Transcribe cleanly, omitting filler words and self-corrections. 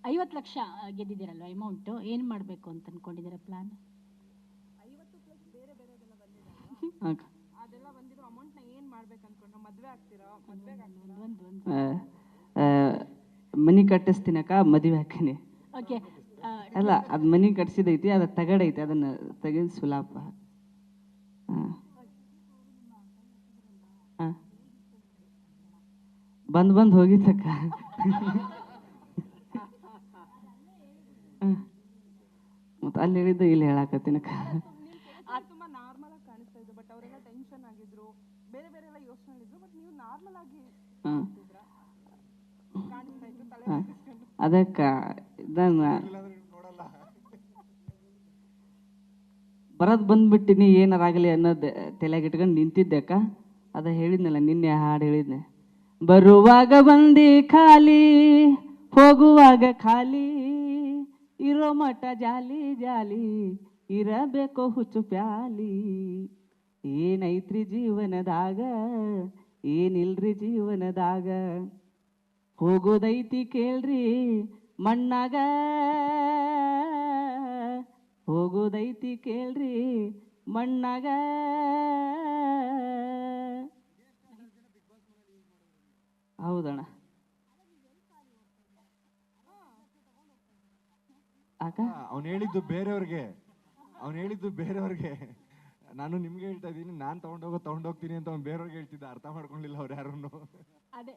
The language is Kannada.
50 ಲಕ್ಷ ಗೆದ್ದಿದ್ದೀರಲ್ವ ಅಮೌಂಟ್, ಏನು ಮಾಡಬೇಕು ಅಂತ ಅನ್ಕೊಂಡಿದ್ದೀರಾ ಪ್ಲಾನ್? 50 ಪ್ಲಸ್ ಬೇರೆ ಬೇರೆದೆಲ್ಲ ಬಂದಿದೆ, ಅದೆಲ್ಲ ಬಂದಿರೋ ಅಮೌಂಟ್ನ ಏನು ಮಾಡ್ಬೇಕು ಅನ್ಕೊಂಡು ಮದುವೆ ಆಗ್ತೀರಾ? ಮದುವೆಗೆ ಮನಿ ಕಟ್ಟಿಸ್ತೀನಕ್ಕ, ಮದುವೆ ಹಾಕಿನಿ. ಓಕೆ, ಅಲ್ಲ, ಅದು ಮನಿ ಕಟ್ಸಿದೈತಿ, ಅದು ತಗಡೈತಿ, ಅದನ್ನ ತೆಗೆದು ಸುಲಾಪ. ಬಂದ್ ಹೋಗಿತ್ತಕ್ಕ. ಮತ್ತೆ ಅಲ್ಲಿ ಹೇಳಿದ್ದು ಇಲ್ಲಿ ಹೇಳಾಕತ್ತೀನಕ್ಕ. ತುಂಬಾ ನಾರ್ಮಲ್ ಆಗಿ ಕಾಣಿಸ್ತಾ ಇದ್ರು, ಬಟ್ ಅವರೆಲ್ಲ ಟೆನ್ಷನ್ ಆಗಿದ್ರು, ಬೇರೆ ಬೇರೆ ಎಲ್ಲ ಯೋಚನೆ ಇದ್ರು, ಬಟ್ ನೀವು ನಾರ್ಮಲ್ ಆಗಿ ಕಾಣಿಸ್ತಾ ಇದ್ರು, ತಲೆ ಅದಕ್ಕ ಇದನ್ನ ಬರದ್ ಬಂದ್ಬಿಟ್ಟಿನಿ, ಏನಾರಾಗಲಿ ಅನ್ನೋದು ತಲೆಯಾಗ ಇಟ್ಕೊಂಡು ನಿಂತಿದ್ದಕ್ಕ. ಅದ ಹೇಳಿದ್ನಲ್ಲ ನಿನ್ನೆ, ಹಾಡು ಹೇಳಿದ್ನೆ. ಬರುವಾಗ ಬಂದಿ ಖಾಲಿ, ಹೋಗುವಾಗ ಖಾಲಿ, ಇರೋ ಮಠ ಜಾಲಿ ಜಾಲಿ, ಇರಬೇಕು ಹುಚ್ಚು ಪ್ಯಾಲಿ. ಏನೈತ್ರಿ ಜೀವನದಾಗ, ಏನಿಲ್ರಿ ಜೀವನದಾಗ, ಹೋಗೋದೈತಿ ಕೇಳ್ರಿ ಮಣ್ಣಾಗ, ಹೋಗೋದೈತಿ ಕೇಳ್ರಿ ಮಣ್ಣಾಗ. ಹೌದಣ್ಣ. ಅವ್ನು ಹೇಳಿದ್ದು ಬೇರೆಯವ್ರಿಗೆ, ನಾನು ನಿಮ್ಗೆ ಹೇಳ್ತಾ ಇದ್ದೀನಿ, ನಾನು ತಗೊಂಡೋಗ್ತೀನಿ ಅಂತ ಅವ್ನು ಬೇರೆಯವ್ರಿಗೆ ಹೇಳ್ತಿದ್ದ. ಅರ್ಥ ಮಾಡ್ಕೊಂಡಿಲ್ಲ ಅವ್ರು ಯಾರನ್ನು. ಅದೇ